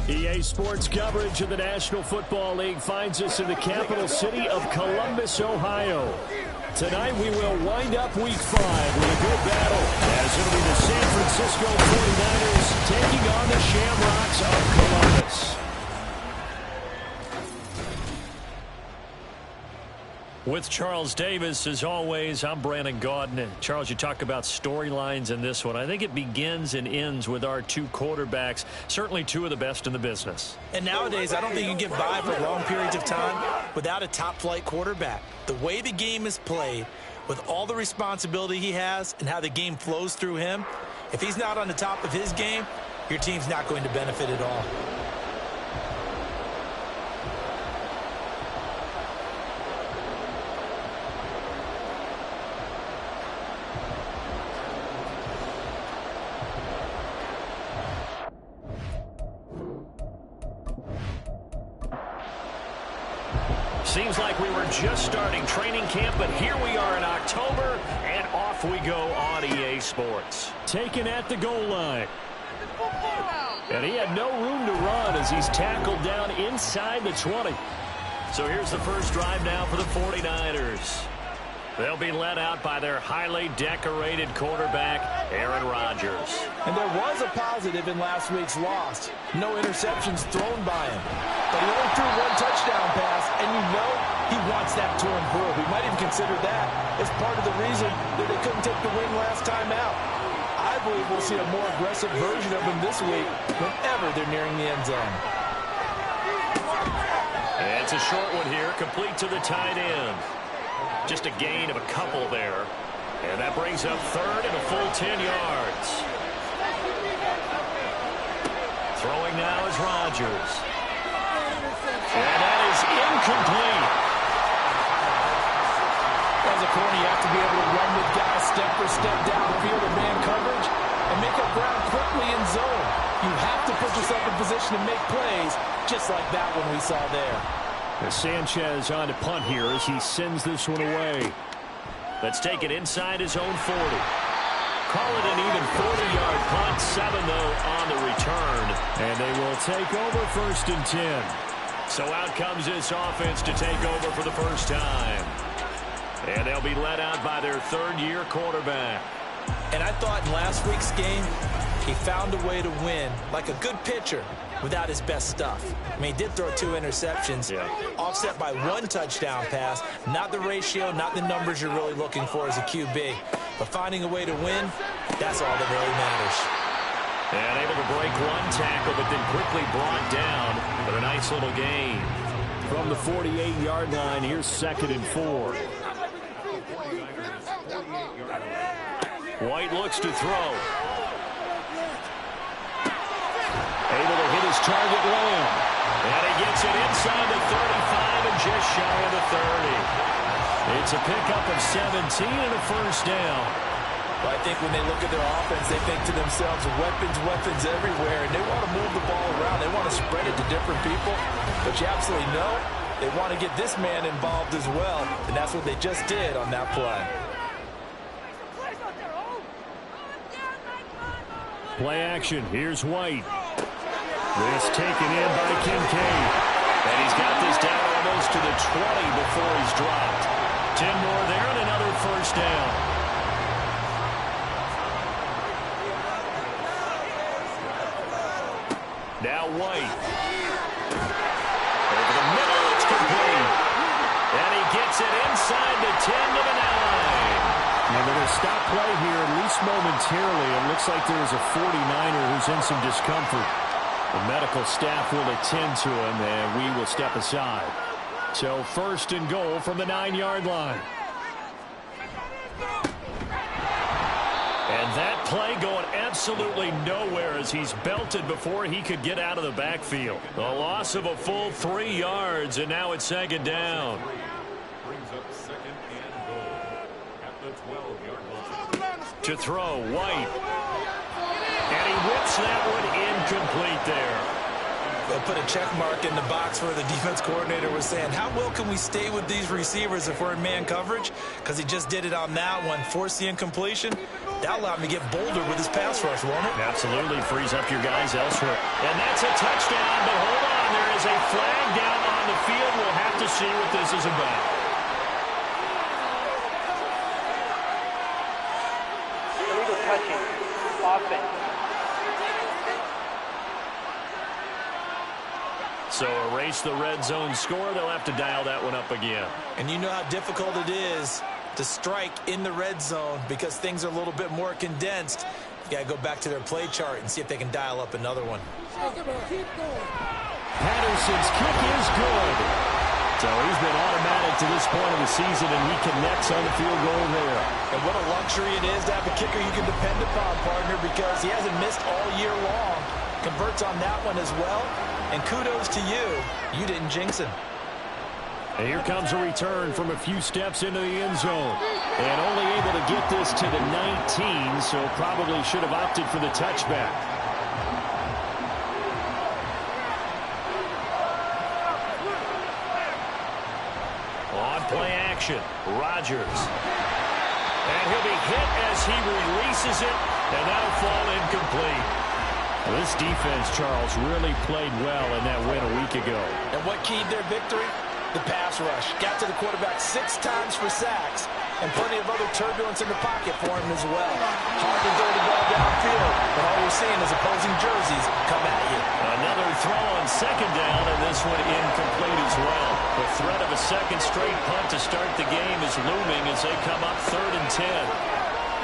EA Sports coverage of the National Football League finds us in the capital city of Columbus, Ohio. Tonight we will wind up Week 5 with a good battle, as it'll be the San Francisco 49ers taking on the Shamrocks of Columbus. With Charles Davis, as always, I'm Brandon Gaudin. Charles, you talk about storylines in this one. I think it begins and ends with our two quarterbacks, certainly two of the best in the business. And nowadays, I don't think you can get by for long periods of time without a top-flight quarterback. The way the game is played, with all the responsibility he has and how the game flows through him, if he's not on the top of his game, your team's not going to benefit at all. Seems like we were just starting training camp, but here we are in October, and off we go on EA Sports. Taken at the goal line. And he had no room to run as he's tackled down inside the 20. So here's the first drive now for the 49ers. They'll be led out by their highly decorated quarterback, Aaron Rodgers. And there was a positive in last week's loss. No interceptions thrown by him. But he only threw one touchdown pass, and you know he wants that to improve. He might even consider that as part of the reason that they couldn't take the win last time out. I believe we'll see a more aggressive version of him this week whenever they're nearing the end zone. And it's a short one here, complete to the tight end. Just a gain of a couple there. And that brings up third and a full 10 yards. Throwing now is Rodgers. And that is incomplete. As a corner, you have to be able to run with guys step for step down the field in man coverage and make up ground quickly in zone. You have to put yourself in position to make plays, just like that one we saw there. Sanchez on to punt here as he sends this one away. Let's take it inside his own 40. Call it an even 40-yard punt. 7, though, on the return. And they will take over 1st and 10. So out comes this offense to take over for the first time. And they'll be led out by their third-year quarterback. And I thought in last week's game, he found a way to win, like a good pitcher, without his best stuff. I mean, he did throw 2 interceptions, offset by 1 touchdown pass. Not the ratio, not the numbers you're really looking for as a QB. But finding a way to win, that's all that really matters. And able to break 1 tackle, but then quickly brought down with a nice little gain. From the 48-yard line, here's 2nd and 4. White looks to throw. Able to hit his target Lamb. And he gets it inside the 35 and just shy of the 30. It's a pickup of 17 and a first down. Well, I think when they look at their offense, they think to themselves, weapons, weapons everywhere. And they want to move the ball around. They want to spread it to different people. But you absolutely know they want to get this man involved as well. And that's what they just did on that play. Play action. Here's White. This taken in by Kincaid. And he's got this down almost to the 20 before he's dropped. 10 more there and another first down. Now White. Over the middle, it's complete. And he gets it inside the 10 to the 9. Now they're going to stop play here, at least momentarily. It looks like there is a 49er who's in some discomfort. The medical staff will attend to him, and we will step aside. So 1st and goal from the 9-yard line. And that play going absolutely nowhere as he's belted before he could get out of the backfield. A loss of a full 3 yards, and now it's 2nd down. Brings up 2nd and goal at the 12-yard line. To throw, White. And he whips that one incomplete there. They'll put a check mark in the box where the defense coordinator was saying, how well can we stay with these receivers if we're in man coverage? Because he just did it on that one, forced the incompletion. That allowed him to get bolder with his pass rush, won't it? Absolutely frees up your guys elsewhere. And that's a touchdown, but hold on. There is a flag down on the field. We'll have to see what this is about. Illegal touching. Offense. So erase the red zone score. They'll have to dial that one up again. And you know how difficult it is to strike in the red zone because things are a little bit more condensed. You got to go back to their play chart and see if they can dial up another one. Patterson's kick is good. So he's been automatic to this point of the season, and he connects on the field goal there. And what a luxury it is to have a kicker you can depend upon, partner, because he hasn't missed all year long. Converts on that one as well. And kudos to you. You didn't jinx him. And here comes a return from a few steps into the end zone. And only able to get this to the 19, so probably should have opted for the touchback. On play action, Rodgers. And he'll be hit as he releases it, and that'll fall incomplete. Well, this defense, Charles, really played well in that win a week ago. And what keyed their victory? The pass rush. Got to the quarterback 6 times for sacks, and plenty of other turbulence in the pocket for him as well. Hard to throw the ball downfield, but all we're seeing is opposing jerseys come at you. Another throw on second down, and this one incomplete as well. The threat of a second straight punt to start the game is looming as they come up 3rd and 10.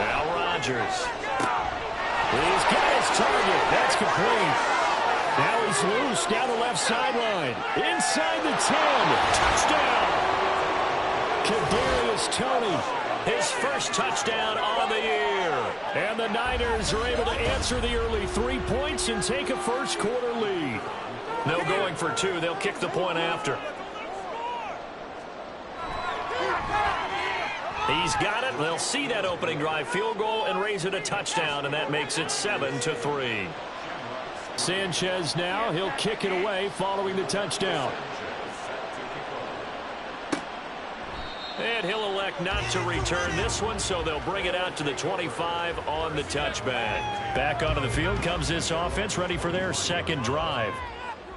Now Rodgers. He's got his target. That's complete. Now he's loose down the left sideline. Inside the 10. Touchdown. Kadarius Toney. His first touchdown on the year. And the Niners are able to answer the early 3 points and take a first quarter lead. No going for 2. They'll kick the point after. He's got it. They'll see that opening drive field goal and raise it a touchdown, and that makes it 7-3. Sanchez now. He'll kick it away following the touchdown. And he'll elect not to return this one, so they'll bring it out to the 25 on the touchback. Back onto the field comes this offense, ready for their second drive.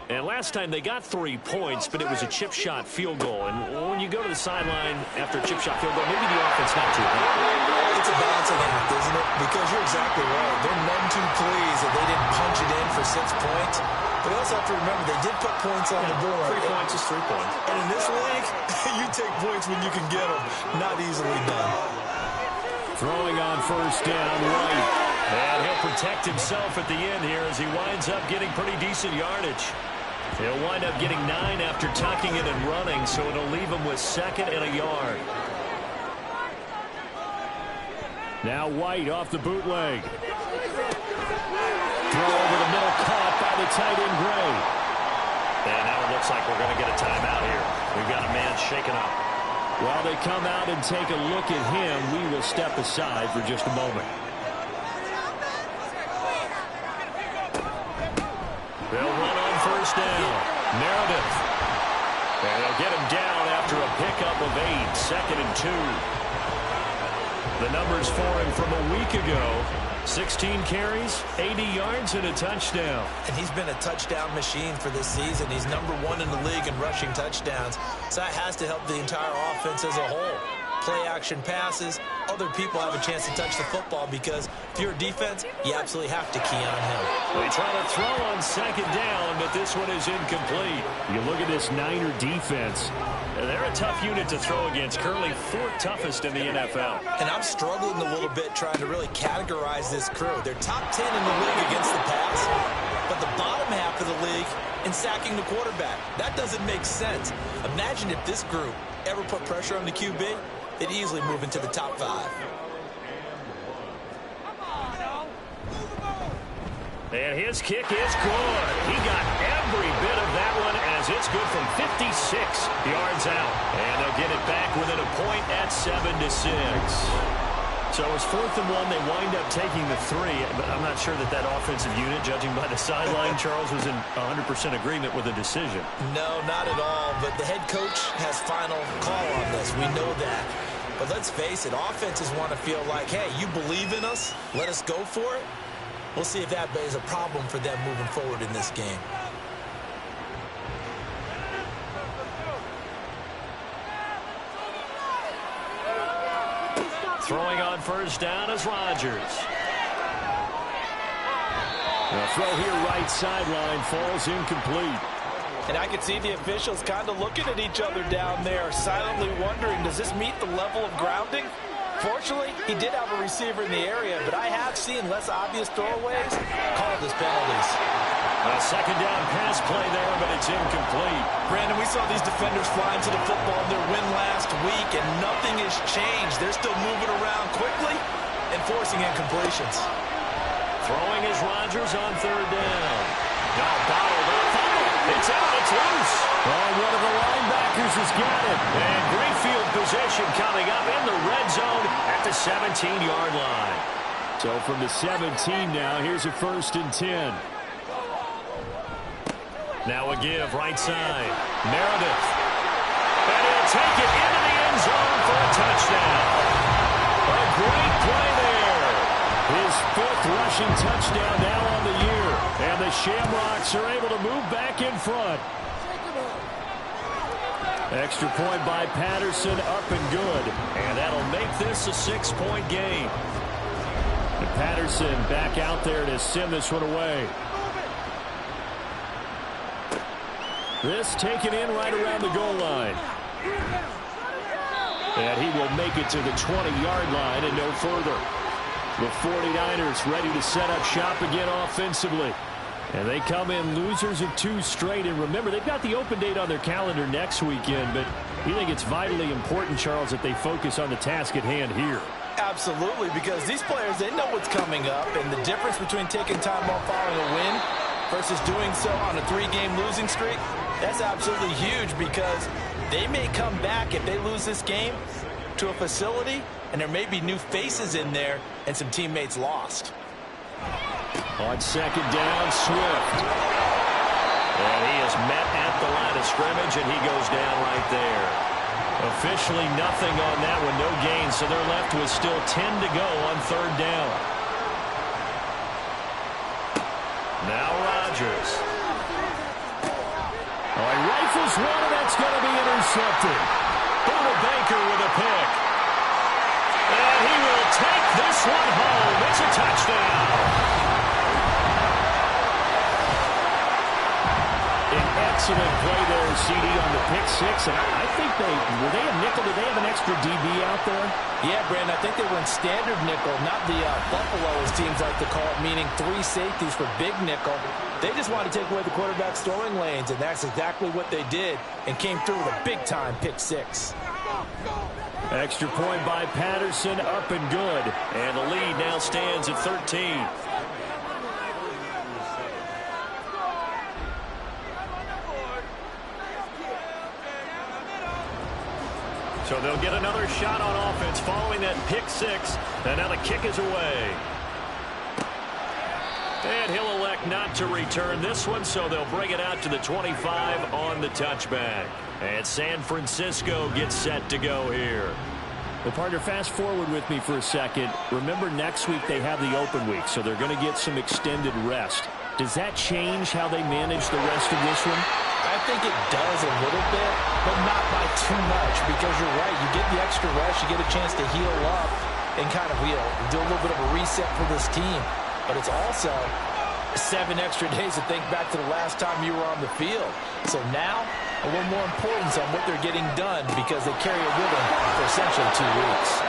And last time they got 3 points, but it was a chip shot field goal. And when you go to the sideline after a chip shot field goal, maybe the offense not too high. It's a balancing act, isn't it? Because you're exactly right. They're none too pleased that they didn't punch it in for 6 points. But you also have to remember they did put points on the board. 3 points is 3 points. And in this league, you take points when you can get them. Not easily done. Throwing on first down, White. And he'll protect himself at the end here as he winds up getting pretty decent yardage. He'll wind up getting 9 after tucking it and running, so it'll leave him with 2nd and a yard. Now White off the bootleg. Throw over the middle, caught by the tight end Gray. And now it looks like we're going to get a timeout here. We've got a man shaken up. While they come out and take a look at him, we will step aside for just a moment. They'll run on first down. Meredith. And they'll get him down after a pickup of 8. 2nd and 2. The numbers for him from a week ago. 16 carries, 80 yards, and a touchdown. And he's been a touchdown machine for this season. He's #1 in the league in rushing touchdowns. So that has to help the entire offense as a whole. Play action passes, other people have a chance to touch the football because if you're a defense, you absolutely have to key on him. They try to throw on second down, but this one is incomplete. You look at this Niner defense. They're a tough unit to throw against, currently 4th toughest in the NFL. And I'm struggling a little bit trying to really categorize this crew. They're top 10 in the league against the pass, but the bottom half of the league in sacking the quarterback. That doesn't make sense. Imagine if this group ever put pressure on the QB, they'd easily move into the top 5. And his kick is good. He got every bit of that one as it's good from 56 yards out. And they'll get it back within a point at 7-6. So So it's 4th and 1. They wind up taking the 3. But I'm not sure that offensive unit, judging by the sideline, Charles, was in 100% agreement with the decision. No, not at all. But the head coach has final call on this. We know that. But let's face it, offenses want to feel like, hey, you believe in us, let us go for it. We'll see if that is a problem for them moving forward in this game. Throwing on first down is Rodgers. The throw here right sideline falls incomplete. And I can see the officials kind of looking at each other down there, silently wondering, does this meet the level of grounding? Fortunately, he did have a receiver in the area, but I have seen less obvious throwaways called as penalties. A second down pass play there, but it's incomplete. Brandon, we saw these defenders fly into the football in their win last week, and nothing has changed. They're still moving around quickly and forcing incompletions. Throwing is Rodgers on third down. Now bottled up. It's out. It's loose. Oh, one of the linebackers has got it. And great field position coming up in the red zone at the 17-yard line. So from the 17 now, here's a 1st and 10. Now a give right side. Meredith. And he'll take it into the end zone for a touchdown. A great play there. His 5th rushing touchdown now on the year. And the Shamrocks are able to move back in front. Extra point by Patterson, up and good. And that'll make this a 6-point game. And Patterson back out there to send this one away. This taken in right around the goal line. And he will make it to the 20-yard line and no further. The 49ers ready to set up shop again offensively. And they come in losers of 2 straight. And remember, they've got the open date on their calendar next weekend. But you think it's vitally important, Charles, that they focus on the task at hand here? Absolutely, because these players, they know what's coming up. And the difference between taking time off following a win versus doing so on a 3-game losing streak, that's absolutely huge, because they may come back if they lose this game to a facility, and there may be new faces in there and some teammates lost. On second down, Swift. And he is met at the line of scrimmage, and he goes down right there. Officially nothing on that one, no gain, so they're left with still 10 to go on third down. Now Rodgers. Oh, he rifles one, and that's going to be intercepted. Buda Baker with a pick. And he will take this one home. It's a touchdown. An excellent play there, CD, on the pick 6. And I think were they a nickel? Did they have an extra DB out there? Yeah, Brandon, I think they went standard nickel, not the Buffalo, as teams like to call it, meaning 3 safeties for big nickel. They just wanted to take away the quarterback's throwing lanes, and that's exactly what they did, and came through with a big-time pick 6. Extra point by Patterson, up and good. And the lead now stands at 13. So they'll get another shot on offense following that pick 6. And now the kick is away. And he'll elect not to return this one, so they'll bring it out to the 25 on the touchback. And San Francisco gets set to go here. Well, partner, fast forward with me for a second. Remember, next week they have the open week, so they're going to get some extended rest. Does that change how they manage the rest of this one? I think it does a little bit, but not by too much, because you're right. You get the extra rest, you get a chance to heal up and kind of, do a little bit of a reset for this team. But it's also 7 extra days to think back to the last time you were on the field. So now, a little more importance on what they're getting done, because they carry it with them for essentially 2 weeks.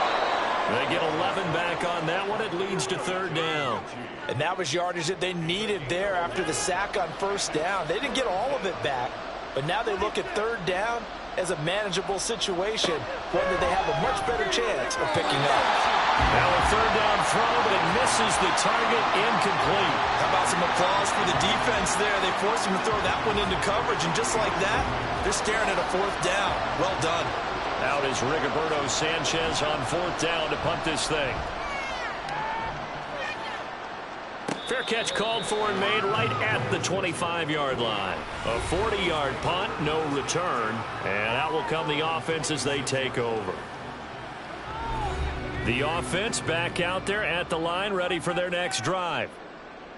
They get 11 back on that one. It leads to third down. And that was yardage that they needed there after the sack on first down. They didn't get all of it back, but now they look at third down as a manageable situation, one that they have a much better chance of picking up. Now a third down throw, but it misses the target, incomplete. How about some applause for the defense there? They forced him to throw that one into coverage, and just like that, they're staring at a 4th down. Well done. Out is Rigoberto Sanchez on 4th down to punt this thing. Fair catch called for and made right at the 25-yard line. A 40-yard punt, no return. And out will come the offense as they take over. The offense back out there at the line, ready for their next drive.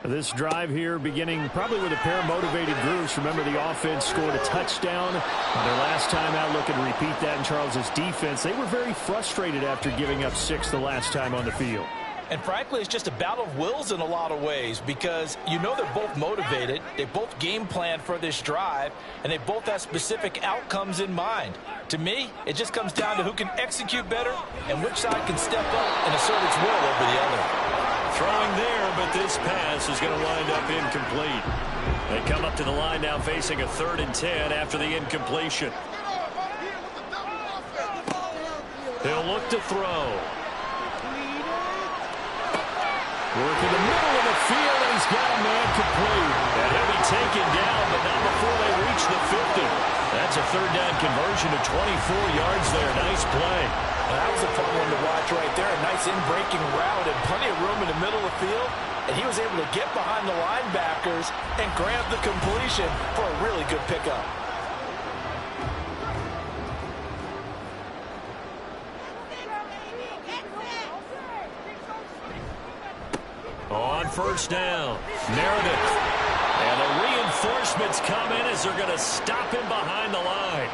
This drive here beginning probably with a pair of motivated groups. Remember, the offense scored a touchdown on their last time out. Looking to repeat that in Charles's defense. They were very frustrated after giving up 6 the last time on the field. And frankly, it's just a battle of wills in a lot of ways because you know they're both motivated. They both game plan for this drive, and they both have specific outcomes in mind. To me, it just comes down to who can execute better and which side can step up and assert its will over the other. Throwing there, but this pass is going to wind up incomplete. They come up to the line now facing a 3rd and 10 after the incompletion. He'll look to throw. Work in the middle of the field, and he's got a man complete. And he'll be taken down, but not before they reach the 50. That's a 3rd down conversion to 24 yards there. Nice play. And that was a fun one to watch right there. A nice in-breaking route and plenty of room in the middle of the field. And he was able to get behind the linebackers and grab the completion for a really good pickup. On 1st down, Meredith. And the reinforcements come in as they're going to stop him behind the line.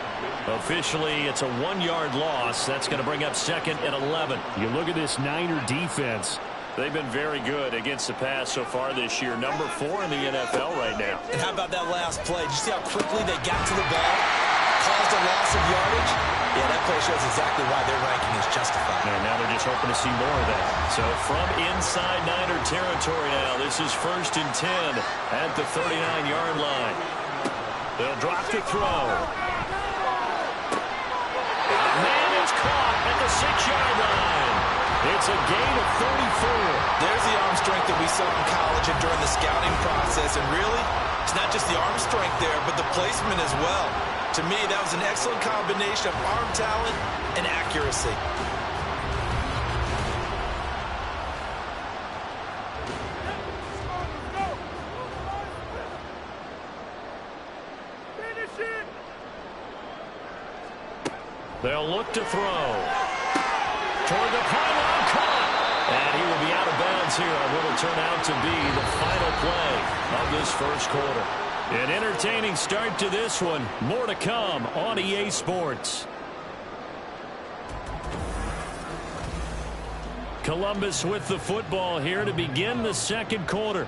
Officially, it's a 1-yard loss. That's going to bring up 2nd and 11. You look at this Niner defense. They've been very good against the pass so far this year. Number 4 in the NFL right now. And how about that last play? Did you see how quickly they got to the ball? Caused a loss of yardage? Yeah, that play shows exactly why their ranking is justified. And now they're just hoping to see more of that. So from inside Niner territory now, this is 1st and 10 at the 39-yard line. They'll drop to throw. Man is caught at the 6-yard line. It's a gain of 34. There's the arm strength that we saw in college and during the scouting process. And really, it's not just the arm strength there, but the placement as well. To me, that was an excellent combination of arm talent and accuracy. They'll look to throw. Toward the pylon, caught. And he will be out of bounds here on what will turn out to be the final play of this 1st quarter. An entertaining start to this one. More to come on EA Sports. Columbus with the football here to begin the 2nd quarter.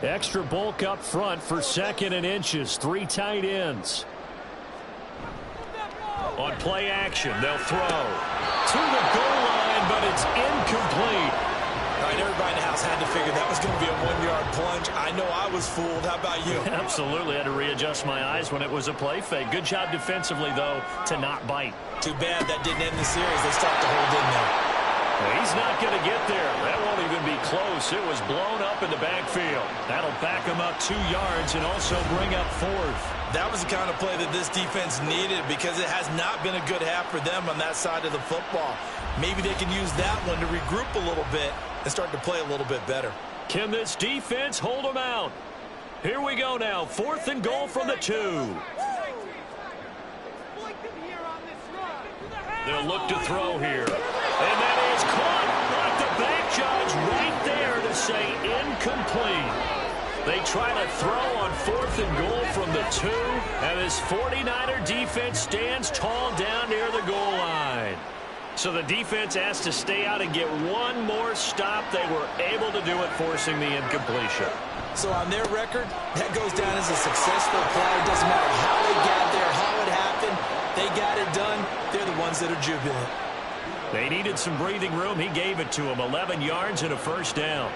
Extra bulk up front for 2nd and inches. 3 tight ends. On play action, they'll throw to the goal line, but it's incomplete. All right, everybody in the house had to figure that was going to be a 1-yard plunge. I know I was fooled. How about you? Absolutely. I had to readjust my eyes when it was a play fake. Good job defensively, though, to not bite. Too bad that didn't end the series. They start to hold in there. He's not going to get there. That won't even be close. It was blown up in the backfield. That'll back him up 2 yards and also bring up 4th. That was the kind of play that this defense needed because it has not been a good half for them on that side of the football. Maybe they can use that one to regroup a little bit and start to play a little bit better. Can this defense hold them out? Here we go now. 4th and goal from the 2. They'll look to throw here. And that is caught. Like the back judge right there to say incomplete. They try to throw on 4th and goal from the 2. And this 49er defense stands tall down near the goal line. So the defense has to stay out and get one more stop. They were able to do it, forcing the incompletion. So on their record, that goes down as a successful play. It doesn't matter how they got there, how it happened. They got it done. They're the ones that are jubilant. They needed some breathing room. He gave it to them. 11 yards and a 1st down.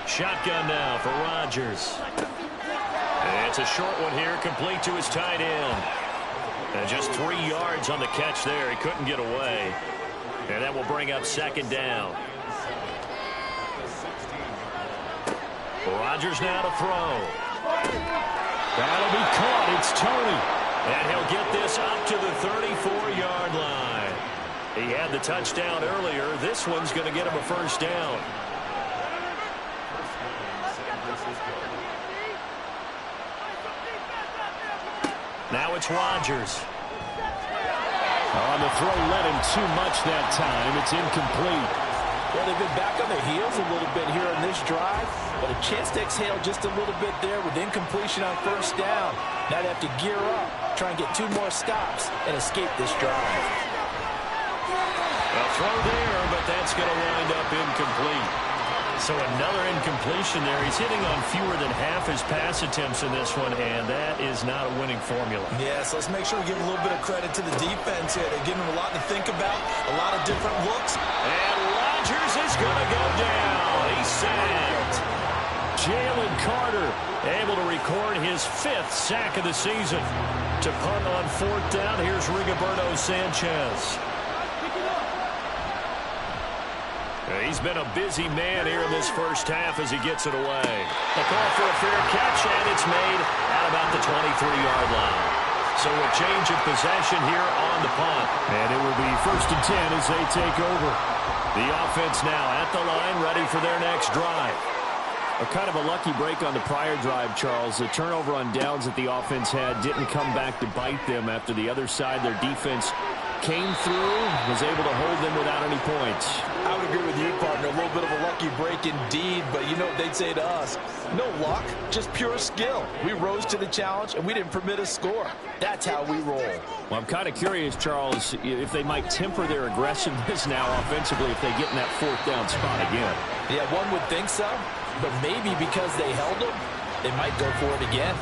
Shotgun now for Rodgers. And it's a short one here, complete to his tight end. And just 3 yards on the catch there. He couldn't get away. And that will bring up 2nd down. Rodgers now to throw. That'll be caught. It's Tony. And he'll get this up to the 34-yard line. He had the touchdown earlier. This one's going to get him a first down. Now it's Rodgers. On the throw, led him too much that time. It's incomplete. Well, they've been back on their heels a little bit here on this drive, but a chance to exhale just a little bit there with incompletion on first down. Now they have to gear up, try and get 2 more stops, and escape this drive. A throw there, but that's going to wind up incomplete. So another incompletion there. He's hitting on fewer than half his pass attempts in this one, and that is not a winning formula. Yes, let's make sure we give a little bit of credit to the defense here. They're giving him a lot to think about, a lot of different looks. And Rodgers is going to go down. He's sacked. Jalen Carter able to record his 5th sack of the season. To punt on 4th down, here's Rigoberto Sanchez. He's been a busy man here in this first half as he gets it away. A call for a fair catch, and it's made at about the 23-yard line. So a change of possession here on the punt. And it will be 1st and 10 as they take over. The offense now at the line, ready for their next drive. A kind of a lucky break on the prior drive, Charles. The turnover on downs that the offense had didn't come back to bite them after the other side. Their defense came through, was able to hold them without any points. I would agree with you, partner. A little bit of a lucky break indeed, but you know what they'd say to us? No luck, just pure skill. We rose to the challenge, and we didn't permit a score. That's how we roll. Well, I'm kind of curious, Charles, if they might temper their aggressiveness now offensively if they get in that 4th down spot again. Yeah, one would think so, but maybe because they held them, they might go for it again.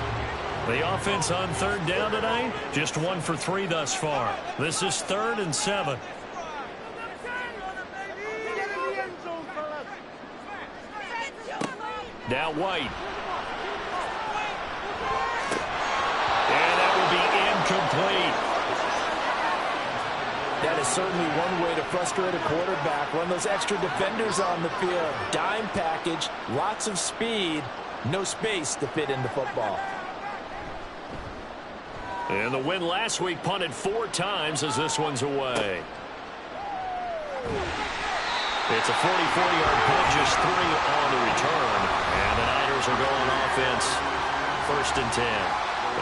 The offense on 3rd down tonight, just 1 for 3 thus far. This is 3rd and 7. Now White. And that will be incomplete. That is certainly one way to frustrate a quarterback. Run those extra defenders on the field. Dime package, lots of speed, no space to fit into football. And the win last week punted 4 times as this one's away. It's a 44-yard punt, just 3 on the return. And the Niners will go on offense, 1st and 10.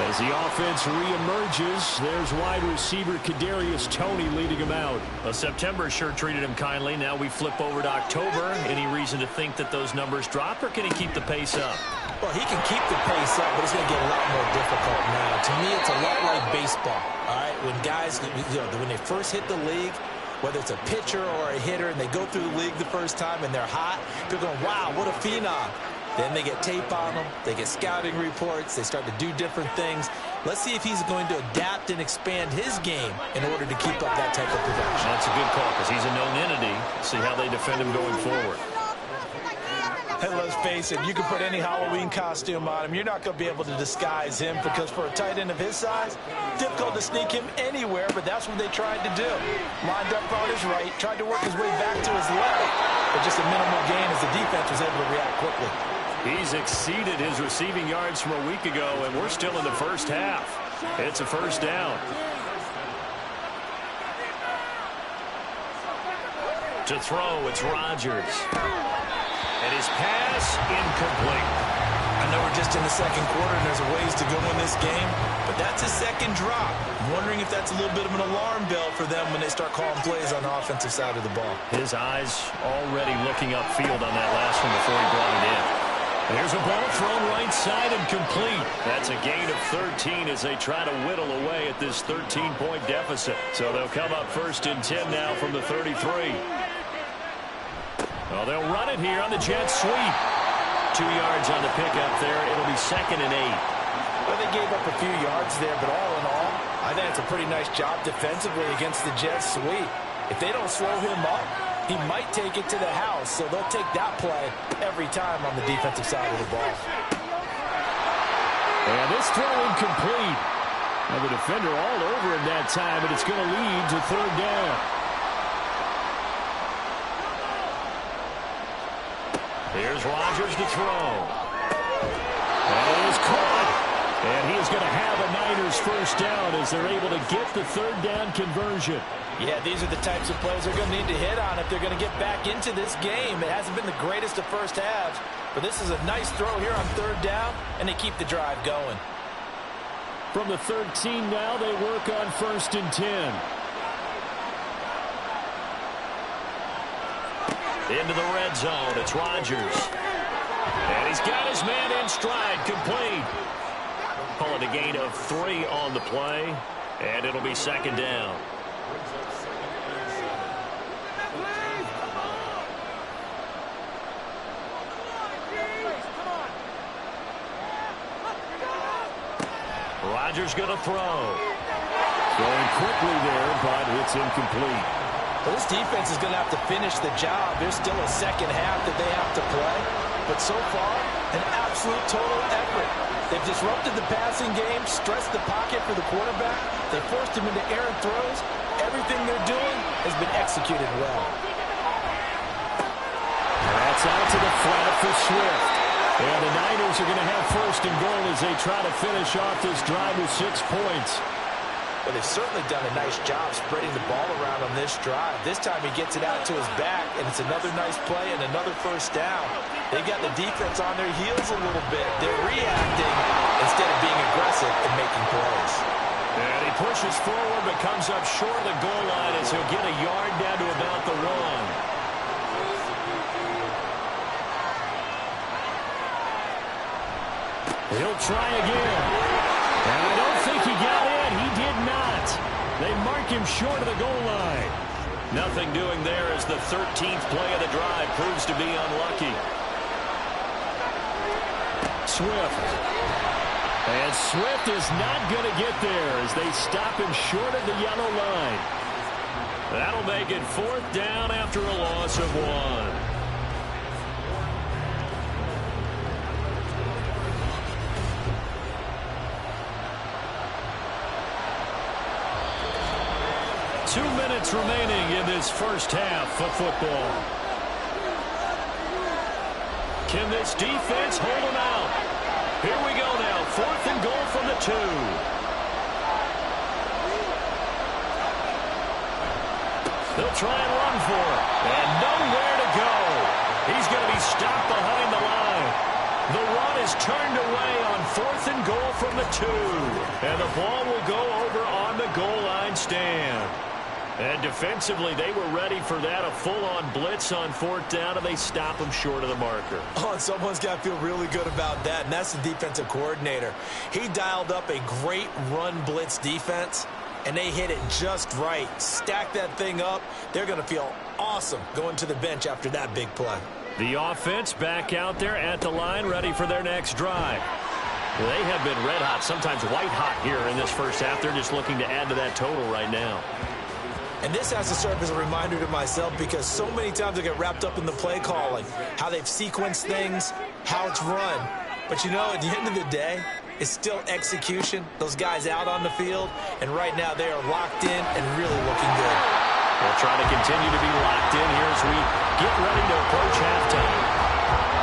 As the offense reemerges, there's wide receiver Kadarius Toney leading him out. Well, September sure treated him kindly. Now we flip over to October. Any reason to think that those numbers drop, or can he keep the pace up? Well, he can keep the pace up, but it's going to get a lot more difficult now. To me, it's a lot like baseball. All right, when guys, when they first hit the league, whether it's a pitcher or a hitter, and they go through the league the first time and they're hot, they're going, wow, what a phenom. Then they get tape on them, they get scouting reports, they start to do different things. Let's see if he's going to adapt and expand his game in order to keep up that type of production. That's a good call because he's a known entity. See how they defend him going forward. And let's face it, you can put any Halloween costume on him. You're not going to be able to disguise him because for a tight end of his size, difficult to sneak him anywhere, but that's what they tried to do. Lined up on his right, tried to work his way back to his left, but just a minimal gain as the defense was able to react quickly. He's exceeded his receiving yards from a week ago, and we're still in the first half. It's a 1st down. To throw, it's Rodgers. And his pass, incomplete. I know we're just in the 2nd quarter and there's a ways to go in this game, but that's his 2nd drop. I'm wondering if that's a little bit of an alarm bell for them when they start calling plays on the offensive side of the ball. His eyes already looking upfield on that last one before he brought it in. There's a ball thrown right side and complete. That's a gain of 13 as they try to whittle away at this 13-point deficit. So they'll come up 1st and 10 now from the 33. Well, they'll run it here on the jet sweep. 2 yards on the pickup there. It'll be 2nd and 8. Well, they gave up a few yards there, but all in all, I think it's a pretty nice job defensively against the jet sweep. If they don't slow him up, he might take it to the house, so they'll take that play every time on the defensive side of the ball. And this throw incomplete. And the defender all over him that time, and it's going to lead to 3rd down. Here's Rodgers to throw. And it is caught. And he is going to have a Niners 1st down as they're able to get the 3rd down conversion. Yeah, these are the types of plays they're going to need to hit on if they're going to get back into this game. It hasn't been the greatest of first halves, but this is a nice throw here on third down, and they keep the drive going. From the 13 now, they work on 1st and 10. Into the red zone, it's Rodgers. And he's got his man in stride, complete. Call it a gain of 3 on the play, and it'll be 2nd down. Rodgers going to throw. Going quickly there, but it's incomplete. Well, this defense is going to have to finish the job. There's still a second half that they have to play. But so far, an absolute total effort. They've disrupted the passing game, stressed the pocket for the quarterback. They forced him into errant throws. Everything they're doing has been executed well. That's out to the flat for Swift. And the Niners are going to have 1st and goal as they try to finish off this drive with 6 points. But they've certainly done a nice job spreading the ball around on this drive. This time he gets it out to his back, and it's another nice play and another 1st down. They've got the defense on their heels a little bit. They're reacting instead of being aggressive and making plays. And he pushes forward but comes up short of the goal line as he'll get a yard down to about the 1. He'll try again. And I don't think he got in. He did not. They mark him short of the goal line. Nothing doing there as the 13th play of the drive proves to be unlucky. Swift. And Swift is not going to get there as they stop him short of the yellow line. That'll make it 4th down after a loss of 1. 2 minutes remaining in this first half of football. Can this defense hold them out? Here we go now. 4th and goal from the 2. They'll try and run for it. And nowhere to go. He's going to be stopped behind the line. The run is turned away on 4th and goal from the 2. And the ball will go over on the goal line stand. And defensively, they were ready for that, a full-on blitz on 4th down, and they stop them short of the marker. Oh, and someone's got to feel really good about that, and that's the defensive coordinator. He dialed up a great run blitz defense, and they hit it just right. Stack that thing up. They're going to feel awesome going to the bench after that big play. The offense back out there at the line, ready for their next drive. They have been red hot, sometimes white hot here in this first half. They're just looking to add to that total right now. And this has to serve as a reminder to myself because so many times I get wrapped up in the play calling, how they've sequenced things, how it's run. But, you know, at the end of the day, it's still execution. Those guys out on the field, and right now they are locked in and really looking good. They'll try to continue to be locked in here as we get ready to approach halftime.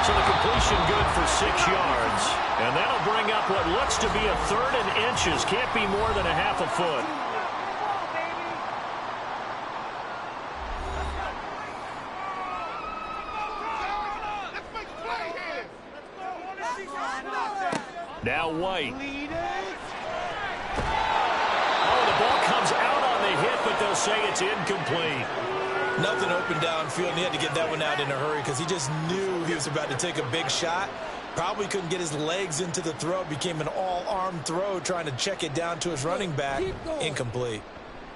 So the completion good for 6 yards. And that'll bring up what looks to be a 3rd and inches. Can't be more than a half a foot. Now White. Oh, the ball comes out on the hit, but they'll say it's incomplete. Nothing open downfield, and he had to get that one out in a hurry because he just knew he was about to take a big shot. Probably couldn't get his legs into the throw. Became an all-arm throw trying to check it down to his running back. Incomplete.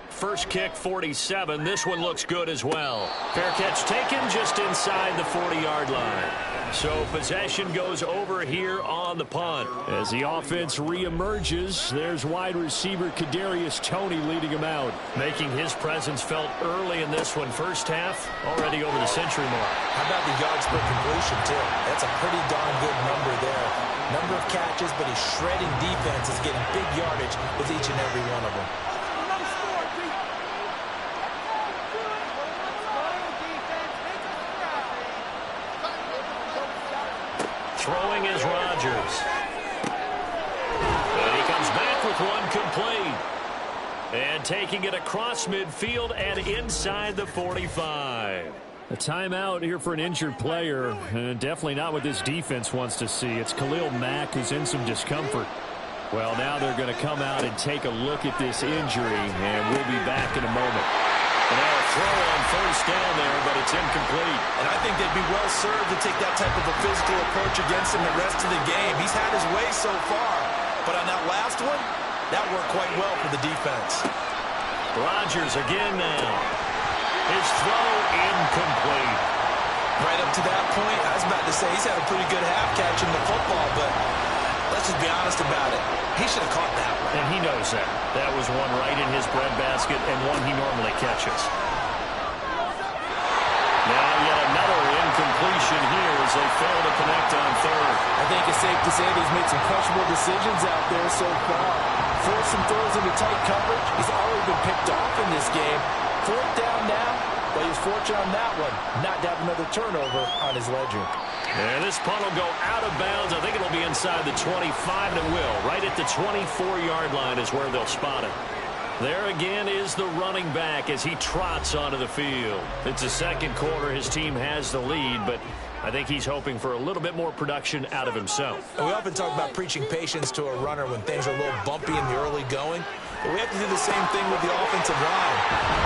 First kick, 47. This one looks good as well. Fair catch taken just inside the 40-yard line. So possession goes over here on the punt. As the offense reemerges, there's wide receiver Kadarius Toney leading him out, making his presence felt early in this one. First half, already over the century mark. How about the yards per completion, too? That's a pretty darn good number there. Number of catches, but he's shredding defense. Is getting big yardage with each and every one of them. Throwing is Rodgers. And he comes back with one complete. And taking it across midfield and inside the 45. A timeout here for an injured player. Definitely not what this defense wants to see. It's Khalil Mack who's in some discomfort. Well, now they're going to come out and take a look at this injury, and we'll be back in a moment. And now a throw on first down there, but it's incomplete. And I think they'd be well served to take that type of a physical approach against him the rest of the game. He's had his way so far, but on that last one, that worked quite well for the defense. Rodgers again now. His throw incomplete. Right up to that point, I was about to say he's had a pretty good half catching the football, but let's just be honest about it. He should have caught that one. And he knows that. That was one right in his breadbasket and one he normally catches. Now yet another incompletion here as they fail to connect on third. I think it's safe to say that he's made some questionable decisions out there so far. Forced some throws into tight coverage. He's already been picked off in this game. Fourth down now, but he's fortunate on that one not to have another turnover on his ledger. And this punt will go out of bounds. I think it'll be inside the 25, and it will. Right at the 24-yard line is where they'll spot it. There again is the running back as he trots onto the field. It's the second quarter. His team has the lead, but I think he's hoping for a little bit more production out of himself. And we often talk about preaching patience to a runner when things are a little bumpy in the early going. But we have to do the same thing with the offensive line.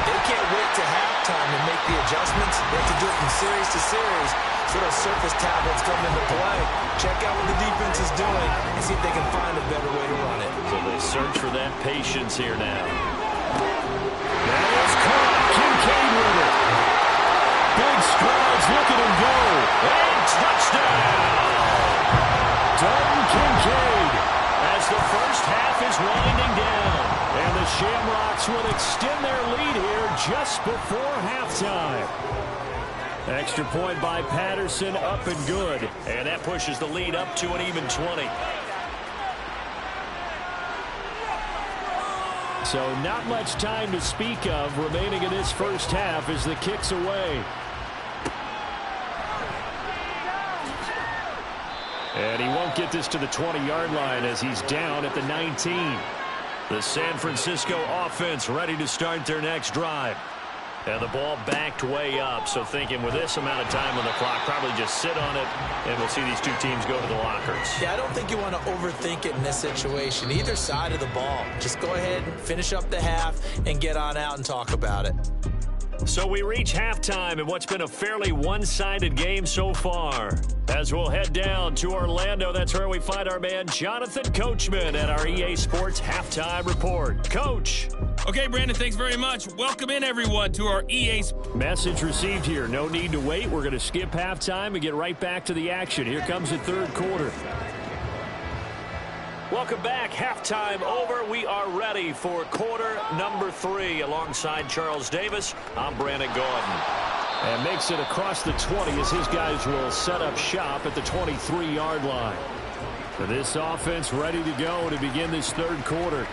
They can't wait to halftime and make the adjustments. They have to do it from series to series. So those surface tablets come into play. Check out what the defense is doing and see if they can find a better way to run it. So they search for that patience here now. That is caught. Kincaid with it. Big strides. Look at him go. And touchdown. Dalton Kincaid as the first half is winding down. And the Shamrocks will extend their lead here just before halftime. Extra point by Patterson, up and good. And that pushes the lead up to an even 20. So not much time to speak of remaining in this first half as the kick's away. And he won't get this to the 20-yard line as he's down at the 19. The San Francisco offense ready to start their next drive. And the ball backed way up, so thinking with this amount of time on the clock, probably just sit on it, and we'll see these two teams go to the lockers. Yeah, I don't think you want to overthink it in this situation, either side of the ball. Just go ahead and finish up the half and get on out and talk about it. So we reach halftime in what's been a fairly one-sided game so far. As we'll head down to Orlando, that's where we find our man Jonathan Coachman at our EA Sports Halftime Report. Coach. Okay, Brandon, thanks very much. Welcome in, everyone, to our EA Message received here. No need to wait. We're going to skip halftime and get right back to the action. Here comes the third quarter. Welcome back. Halftime over. We are ready for quarter number 3. Alongside Charles Davis, I'm Brandon Gordon. And makes it across the 20 as his guys will set up shop at the 23-yard line. For this offense ready to go to begin this third quarter.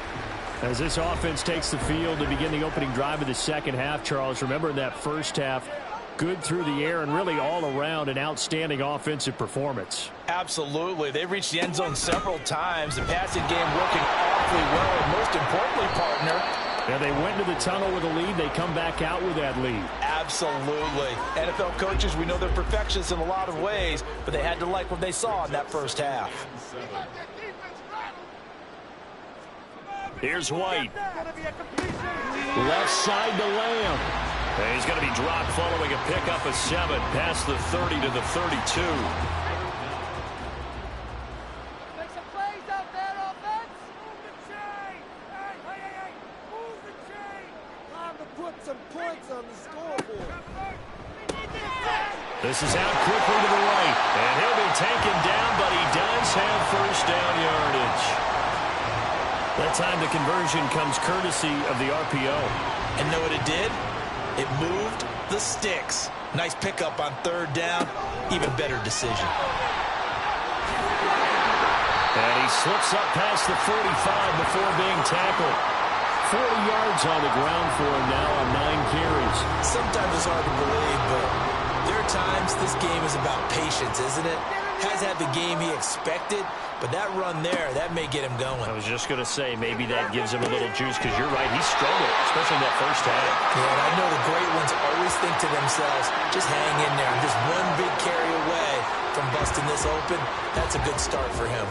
As this offense takes the field to begin the opening drive of the second half, Charles, remember in that first half, good through the air and really all around an outstanding offensive performance. Absolutely. They've reached the end zone several times. The passing game working awfully well. And most importantly, partner, yeah, they went to the tunnel with a lead. They come back out with that lead. Absolutely. NFL coaches, we know they're perfectionists in a lot of ways, but they had to like what they saw in that first half. Here's White. Left side to Lamb. And he's going to be dropped following a pickup of 7 past the 30 to the 32. Make some plays out there, offense. Move the chain. Hey. Move the chain. Time to put some points on the scoreboard. This is out quickly to the right. And he'll be taken down, but he does have first down yardage. That time the conversion comes courtesy of the RPO. And know what it did? It moved the sticks. Nice pickup on third down. Even better decision. And he slips up past the 45 before being tackled. 40 yards on the ground for him now on 9 carries. Sometimes it's hard to believe, but there are times this game is about patience, isn't it? Has had the game he expected, But that run there, that may get him going. I was just going to say, maybe that gives him a little juice, because you're right, he struggled, especially in that first half. Yeah, and I know the great ones always think to themselves, just hang in there. I'm just one big carry away from busting this open. That's a good start for him.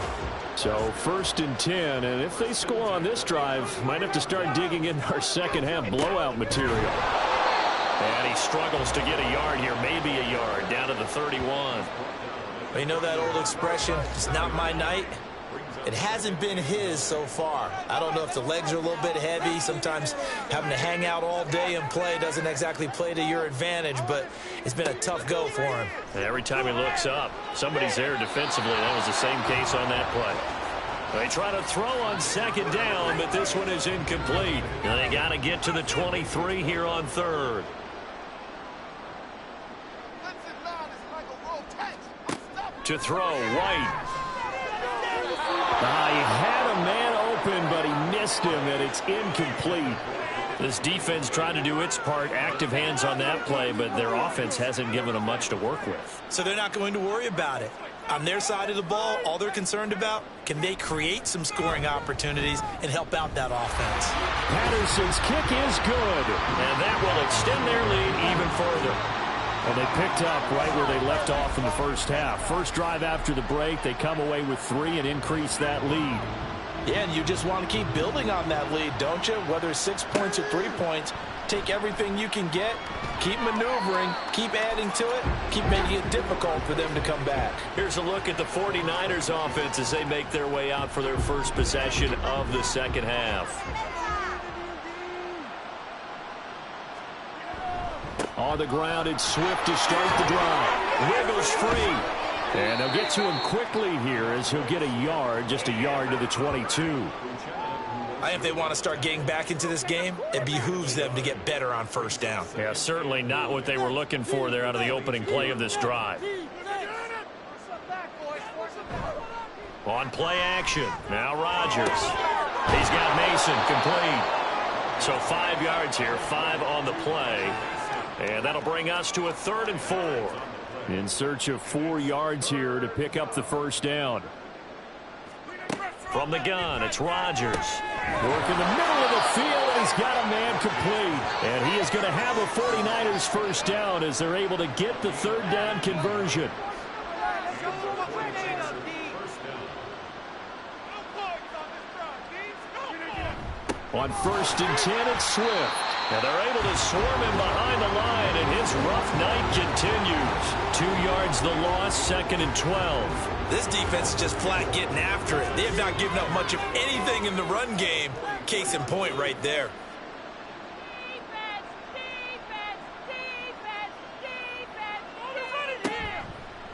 So 1st and 10, and if they score on this drive, might have to start digging in our second half blowout material. And he struggles to get a yard here, maybe a yard, down to the 31. Well, you know that old expression, it's not my night? It hasn't been his so far. I don't know if the legs are a little bit heavy. Sometimes having to hang out all day and play doesn't exactly play to your advantage, but it's been a tough go for him. And every time he looks up, somebody's there defensively. That was the same case on that play. They try to throw on 2nd down, but this one is incomplete. And they got to get to the 23 here on 3rd. To throw, White. He had a man open, but he missed him, and it's incomplete. This defense trying to do its part, active hands on that play, but their offense hasn't given them much to work with. So they're not going to worry about it. On their side of the ball, all they're concerned about, can they create some scoring opportunities and help out that offense? Patterson's kick is good, and that will extend their lead even further. And they picked up right where they left off in the first half. First drive after the break, they come away with 3 and increase that lead. Yeah, and you just want to keep building on that lead, don't you? Whether it's 6 points or 3 points, take everything you can get, keep maneuvering, keep adding to it, keep making it difficult for them to come back. Here's a look at the 49ers offense as they make their way out for their first possession of the second half. On the ground, it's Swift to start the drive. Wiggles free. And they'll get to him quickly here as he'll get a yard, just a yard to the 22. I think if they want to start getting back into this game, it behooves them to get better on 1st down. Yeah, certainly not what they were looking for there out of the opening play of this drive. On play action, now Rodgers. He's got Mason complete. So 5 yards here, 5 on the play. And that'll bring us to a 3rd and 4. In search of 4 yards here to pick up the 1st down. From the gun, it's Rodgers. Work in the middle of the field, and he's got a man complete. And he is going to have a 49ers 1st down as they're able to get the 3rd down conversion. On 1st and 10, it's Swift. Now they're able to swarm him behind the line, and his rough night continues. 2 yards the loss, 2nd and 12. This defense is just flat getting after it. They have not given up much of anything in the run game. Case in point right there.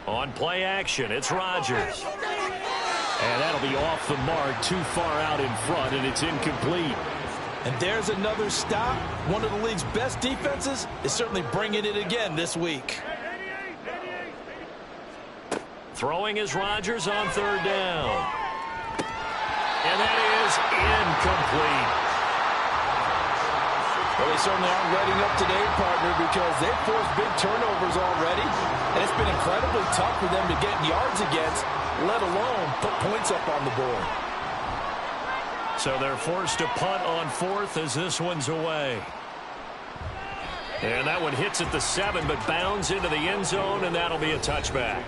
On play action, it's Rodgers. And that'll be off the mark, too far out in front, and it's incomplete. And there's another stop. One of the league's best defenses is certainly bringing it again this week. Throwing is Rodgers on 3rd down. And that is incomplete. Well, they certainly aren't letting up today, partner, because they've forced big turnovers already. And it's been incredibly tough for them to get yards against, let alone put points up on the board. So they're forced to punt on 4th as this one's away. And that one hits at the 7, but bounds into the end zone, and that'll be a touchback.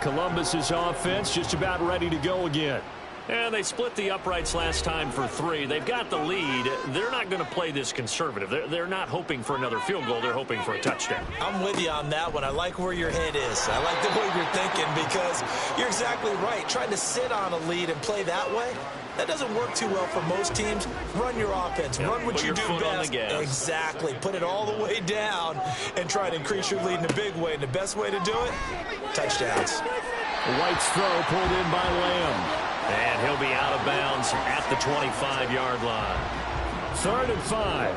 Columbus's offense just about ready to go again. And they split the uprights last time for 3. They've got the lead. They're not going to play this conservative. They're not hoping for another field goal. They're hoping for a touchdown. I'm with you on that one. I like where your head is. I like the way you're thinking because you're exactly right. Trying to sit on a lead and play that way, that doesn't work too well for most teams. Run your offense. Run what you do best. Exactly. Put it all the way down and try to increase your lead in a big way. And the best way to do it, touchdowns. White's throw pulled in by Lamb. And he'll be out of bounds at the 25-yard line. 3rd and 5.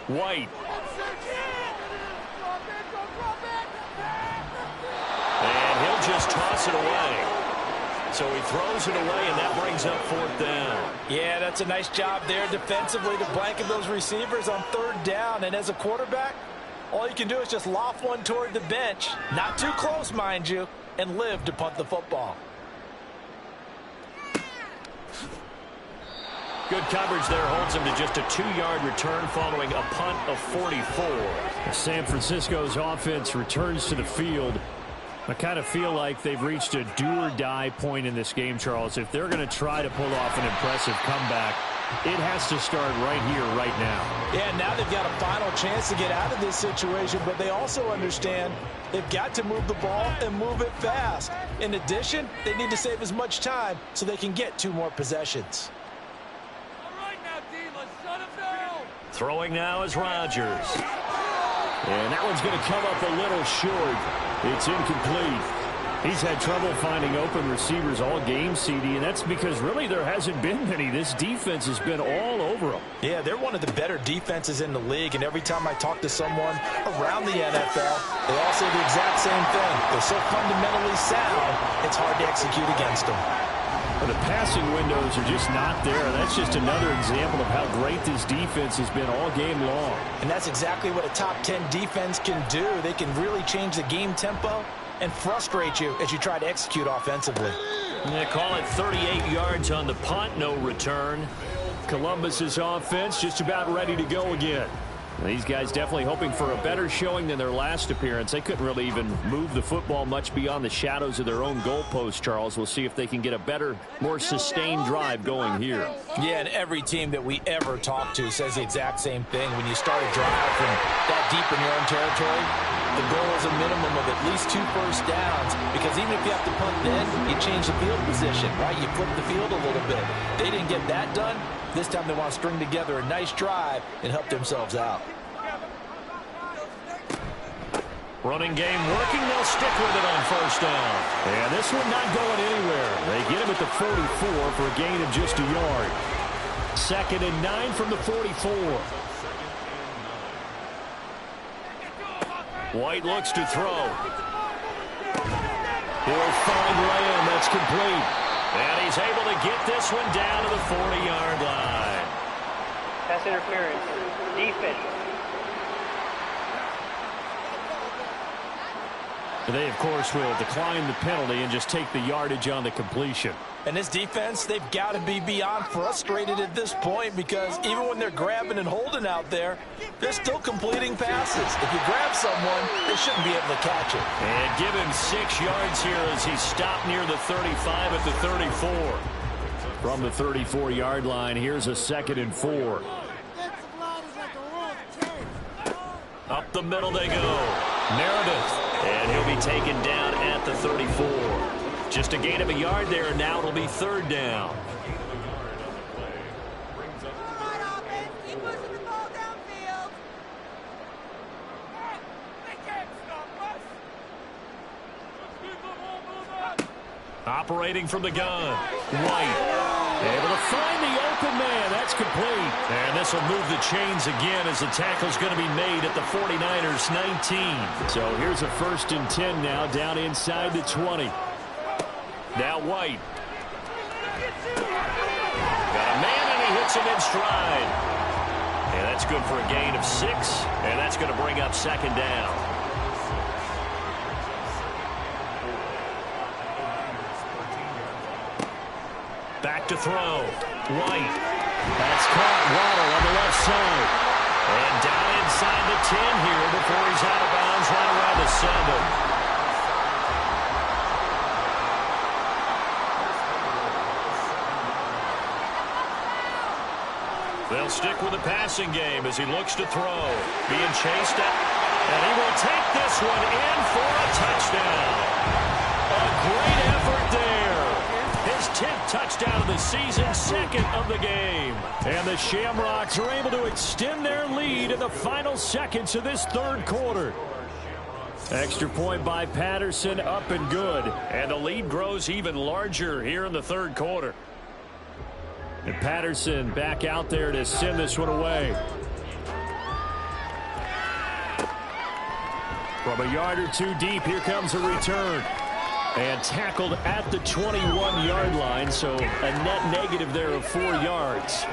White. And he'll just toss it away. So he throws it away, and that brings up 4th down. Yeah, that's a nice job there defensively to blanket those receivers on 3rd down. And as a quarterback, All you can do is just loft one toward the bench, not too close, mind you, and live to punt the football. Good coverage there holds him to just a 2-yard return following a punt of 44. San Francisco's offense returns to the field. I kind of feel like they've reached a do-or-die point in this game, Charles. If they're going to try to pull off an impressive comeback, it has to start right here, right now. Yeah, now they've got a final chance to get out of this situation, but they also understand they've got to move the ball and move it fast. In addition, they need to save as much time so they can get 2 more possessions. Throwing now is Rodgers. And that one's going to come up a little short. It's incomplete. He's had trouble finding open receivers all game, CD, and that's because really there hasn't been many. This defense has been all over them. Yeah, they're one of the better defenses in the league, and every time I talk to someone around the NFL, they all say the exact same thing. They're so fundamentally sound, it's hard to execute against them. But the passing windows are just not there. That's just another example of how great this defense has been all game long. And that's exactly what a top 10 defense can do. They can really change the game tempo and frustrate you as you try to execute offensively. They call it 38 yards on the punt, no return. Columbus's offense just about ready to go again. These guys definitely hoping for a better showing than their last appearance. They couldn't really even move the football much beyond the shadows of their own goalpost, Charles. We'll see if they can get a better, more sustained drive going here. Yeah, and every team that we ever talk to says the exact same thing. When you start a drive from that deep in your own territory, the goal is a minimum of at least 2 first downs, because even if you have to punt then, you change the field position, right? You flip the field a little bit. They didn't get that done. This time they want to string together a nice drive and help themselves out. Running game working. They'll stick with it on first down. And this one not going anywhere. They get him at the 44 for a gain of just a yard. 2nd and 9 from the 44. White looks to throw. He'll find Lamb. That's complete. And he's able to get this one down to the 40-yard line. Pass interference. Defense. They, of course, will decline the penalty and just take the yardage on the completion. And this defense, they've got to be beyond frustrated at this point, because even when they're grabbing and holding out there, they're still completing passes. If you grab someone, they shouldn't be able to catch it. And give him 6 yards here as he stopped near the 35 at the 34. From the 34-yard line, here's a 2nd and 4. Up the middle they go. Meredith. And he'll be taken down at the 34. Just a gain of a yard there, and now it'll be 3rd down. Operating from the gun. White. Able to find the open man. That's complete. And this will move the chains again as the tackle's going to be made at the 49ers 19. So here's a 1st and 10 now, down inside the 20. Now White. Got a man, and he hits him in stride. And that's good for a gain of 6. And that's going to bring up 2nd down. Back to throw. White. That's caught. Waddle on the left side. And down inside the 10 here before he's out of bounds right around the 7. They'll stick with the passing game as he looks to throw. Being chased at. And he will take this one in for a touchdown. A great effort there. His 10th touchdown of the season, 2nd of the game. And the Shamrocks are able to extend their lead in the final seconds of this 3rd quarter. Extra point by Patterson, up and good. And the lead grows even larger here in the 3rd quarter. And Patterson back out there to send this one away. From a yard or 2 deep, here comes a return. And tackled at the 21-yard line, so a net negative there of 4 yards.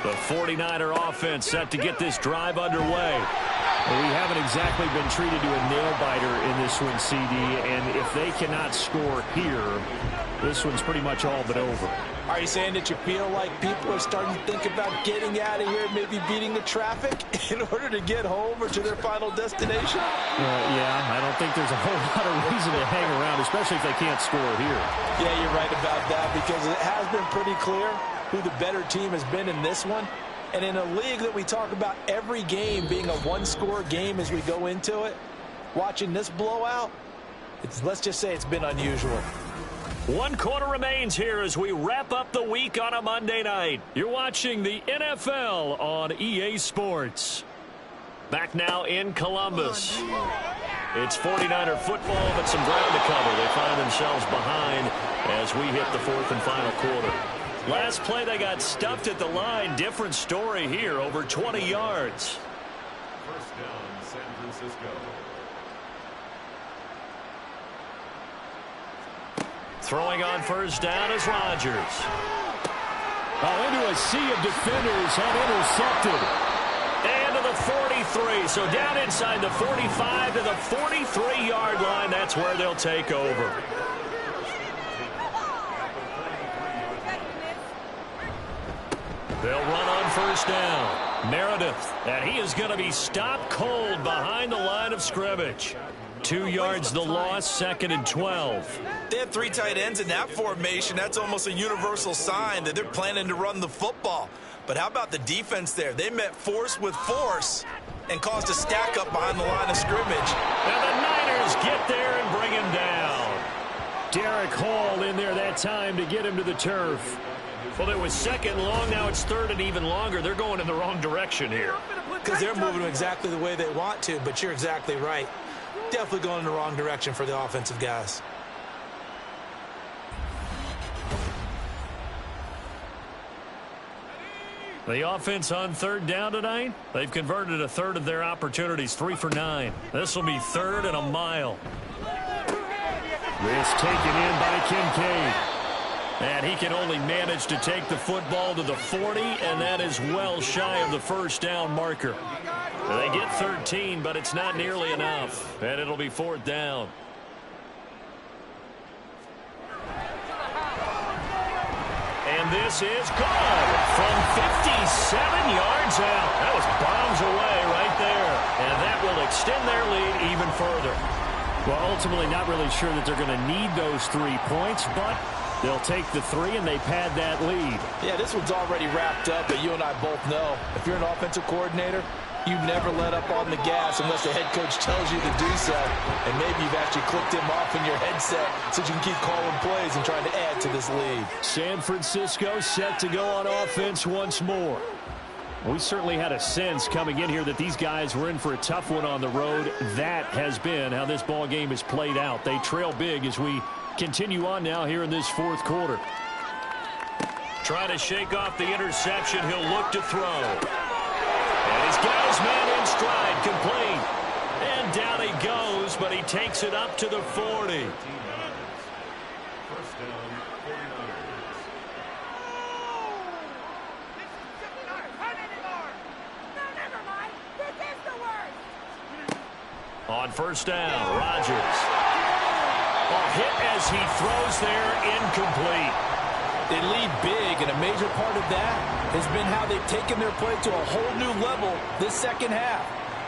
The 49er offense set to get this drive underway. Well, we haven't exactly been treated to a nail-biter in this one, CD, and if they cannot score here, this one's pretty much all but over. Are you saying that you feel like people are starting to think about getting out of here, maybe beating the traffic in order to get home or to their final destination? Yeah, I don't think there's a whole lot of reason to hang around, especially if they can't score here. Yeah, you're right about that, because it has been pretty clear who the better team has been in this one. And in a league that we talk about every game being a one-score game as we go into it, watching this blowout, let's just say it's been unusual. 1 quarter remains here as we wrap up the week on a Monday night. You're watching the NFL on EA Sports. Back now in Columbus. It's 49er football, but some ground to cover. They find themselves behind as we hit the 4th and final quarter. Last play, they got stuffed at the line. Different story here, over 20 yards. First down, San Francisco. Throwing on first down is Rodgers. Into a sea of defenders and intercepted. And to the 43. So down inside the 45 to the 43-yard line. That's where they'll take over. They'll run on first down. Meredith, and he is going to be stopped cold behind the line of scrimmage. 2 yards the loss, 2nd and 12. They have 3 tight ends in that formation. That's almost a universal sign that they're planning to run the football. But how about the defense there? They met force with force and caused a stack up behind the line of scrimmage. And the Niners get there and bring him down. Derek Hall in there that time to get him to the turf. Well, it was 2nd long. Now it's 3rd and even longer. They're going in the wrong direction here. Because they're moving exactly the way they want to, but you're exactly right. Definitely going in the wrong direction for the offensive guys. The offense on 3rd down tonight, they've converted a 1/3 of their opportunities, 3 for 9. This will be 3rd and a mile. This taken in by Kincaid. And he can only manage to take the football to the 40, and that is well shy of the first down marker. They get 13, but it's not nearly enough, and it'll be 4th down. And this is good from 57 yards out. That was bombs away right there, and that will extend their lead even further. Well, ultimately not really sure that they're going to need those 3 points, but they'll take the 3 and they pad that lead. Yeah, this one's already wrapped up, but you and I both know if you're an offensive coordinator, you never let up on the gas unless the head coach tells you to do so. And maybe you've actually clicked him off in your headset so you can keep calling plays and trying to add to this lead. San Francisco set to go on offense once more. We certainly had a sense coming in here that these guys were in for a tough one on the road. That has been how this ball game has played out. They trail big as we continue on now here in this 4th quarter. Trying to shake off the interception. He'll look to throw. And he's got his man in stride, complete. And down he goes, but he takes it up to the 40. First down, 49ers. On first down, Rodgers. A hit as he throws there, incomplete. They lead big, and a major part of that has been how they've taken their play to a whole new level this 2nd half.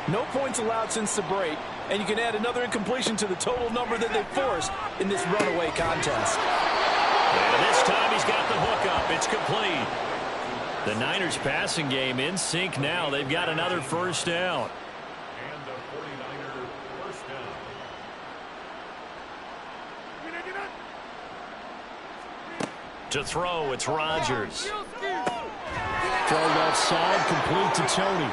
No points allowed since the break, and you can add another incompletion to the total number that they forced in this runaway contest. And this time he's got the hook up. It's complete. The Niners passing game in sync now. They've got another first down. And a 49er first down. To throw, it's Rodgers. Thrown outside, complete to Tony.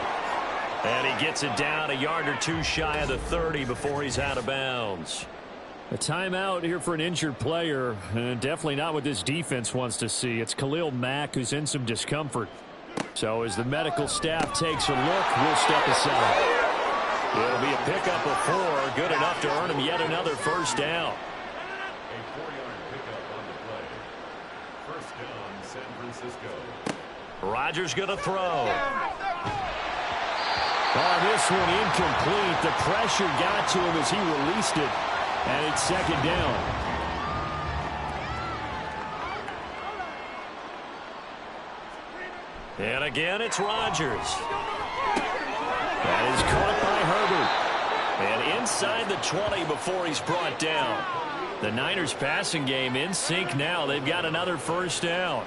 And he gets it down a yard or 2 shy of the 30 before he's out of bounds. A timeout here for an injured player, and definitely not what this defense wants to see. It's Khalil Mack who's in some discomfort. So as the medical staff takes a look, we'll step aside. It'll be a pickup of 4, good enough to earn him yet another first down. A 4-yard pickup on the play. First down, San Francisco. Rodgers going to throw. Oh, this one incomplete. The pressure got to him as he released it, and it's second down. And again, it's Rodgers. That is caught by Herbert. And inside the 20 before he's brought down. The Niners passing game in sync now. They've got another first down.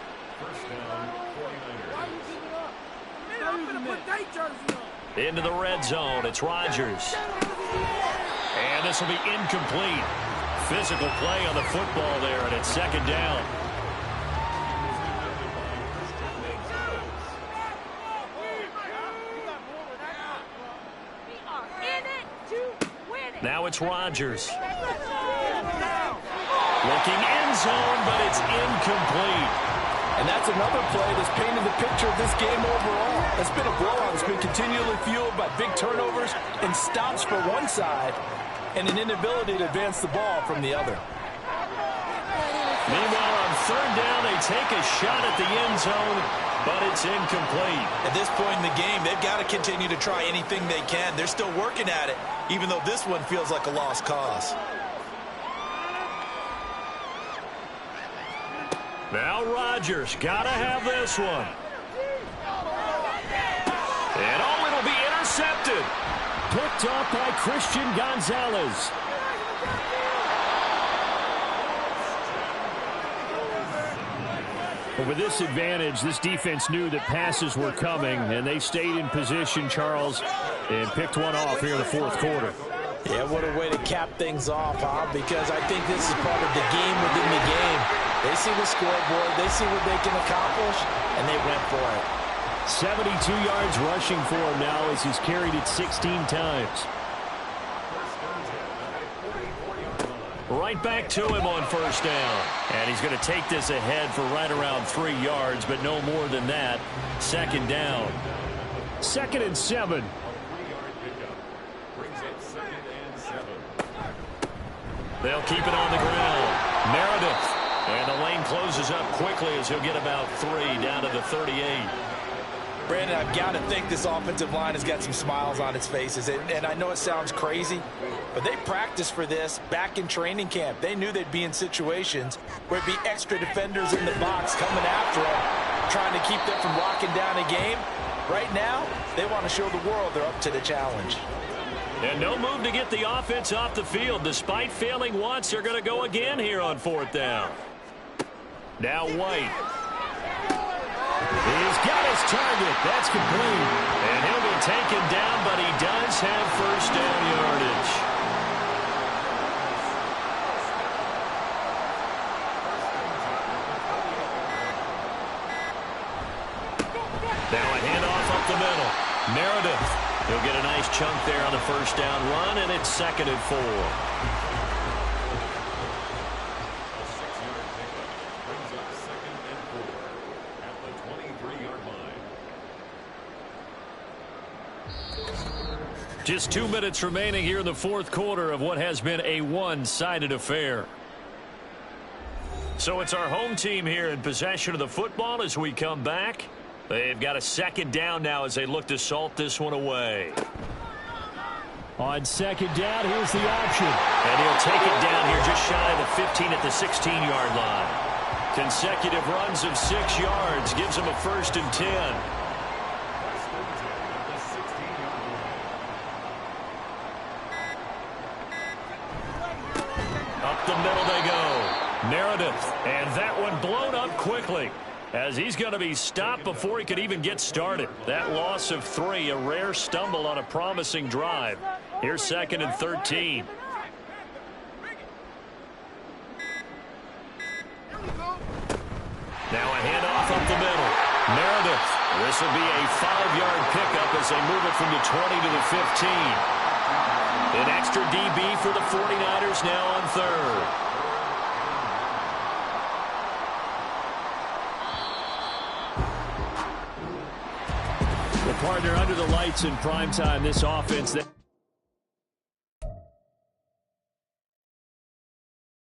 Into the red zone. It's Rodgers. And this will be incomplete. Physical play on the football there, and it's second down. Now it's Rodgers. Looking end zone, but it's incomplete. And that's another play that's painted the picture of this game overall. It's been a blowout. It's been continually fueled by big turnovers and stops for one side and an inability to advance the ball from the other. Meanwhile, on third down, they take a shot at the end zone, but it's incomplete. At this point in the game, they've got to continue to try anything they can. They're still working at it, even though this one feels like a lost cause. Now Rodgers, gotta have this one. And oh, it'll be intercepted. Picked up by Christian Gonzalez. But with this advantage, this defense knew that passes were coming, and they stayed in position, Charles, and picked one off here in the fourth quarter. Yeah, what a way to cap things off, huh? Because I think this is part of the game within the game. They see the scoreboard, they see what they can accomplish, and they went for it. 72 yards rushing for him now as he's carried it 16 times. Right back to him on first down. And he's going to take this ahead for right around 3 yards, but no more than that. Second down. 2nd and 7. They'll keep it on the ground. Meredith. And the lane closes up quickly as he'll get about 3 down to the 38. Brandon, I've got to think this offensive line has got some smiles on its faces. And I know it sounds crazy, but they practiced for this back in training camp. They knew they'd be in situations where it'd be extra defenders in the box coming after them, trying to keep them from locking down a game. Right now, they want to show the world they're up to the challenge. And no move to get the offense off the field. Despite failing once, they're going to go again here on fourth down. Now White. He's got his target. That's complete. And he'll be taken down, but he does have first down yardage. Now a handoff up the middle. Meredith. He'll get a nice chunk there on the first down run, and it's 2nd and 4. Just 2 minutes remaining here in the fourth quarter of what has been a one-sided affair. So it's our home team here in possession of the football as we come back. They've got a second down now as they look to salt this one away. On second down, here's the option. And he'll take it down here just shy of the 15 at the 16-yard line. Consecutive runs of 6 yards gives him a 1st and 10. Up the middle they go. Meredith. And that one blown up quickly, as he's going to be stopped before he could even get started. That loss of 3, a rare stumble on a promising drive. Here's 2nd and 13. Now a handoff up the middle. Meredith. This will be a 5-yard pickup as they move it from the 20 to the 15. An extra DB for the 49ers now on third. The partner under the lights in primetime, this offense.